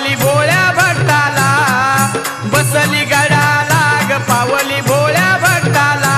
पावली भोळ्या भक्ताला, बसली गडाला ग पावली भोळ्या भक्ताला.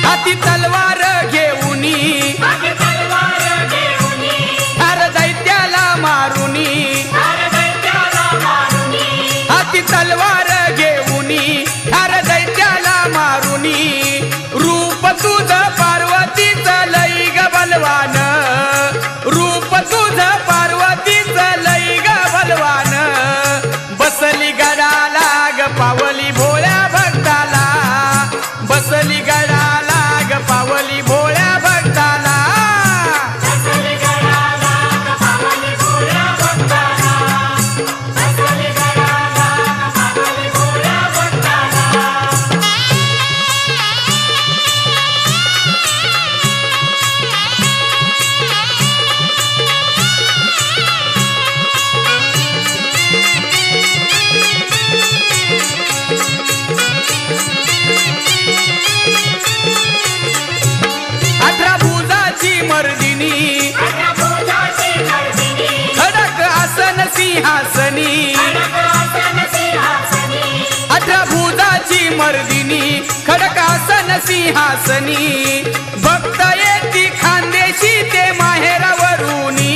हाती तलवार घेऊनी ठार दैत्याला मारुनी, हाती तलवार घेऊनी ठार दैत्याला मारुनी. रूप तुझ पार्वतीच लई ग बलवान, रूप तुझ पार्वतीच लई ग बलवान. बसली गडाला ग पावली भोळ्या भक्ताला, बसली गडाला ग पावली भोळ्या भक्ताला. अठरा भुजाची मर्दिनी, खडक आसन सिंहासनी. अठरा भुजाची मर्दिनी, खडक आसन सिंहासनी. भक्त येती खानदेशी ते माहेरावरूनी,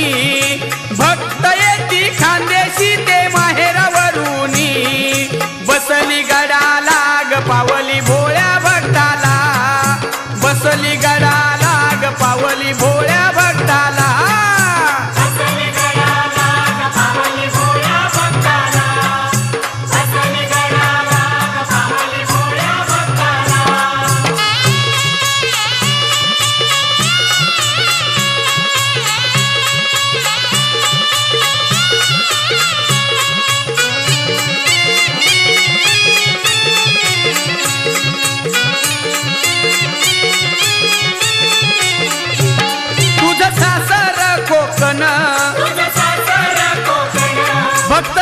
भक्त येती खानदेशी ते माहेरावरूनी. बसली गडाला ग पावली भोळ्या भक्ताला, बसली गडाला ग पावली भोळ्या भक्ताला. तुझ सासर कोकण, भक्त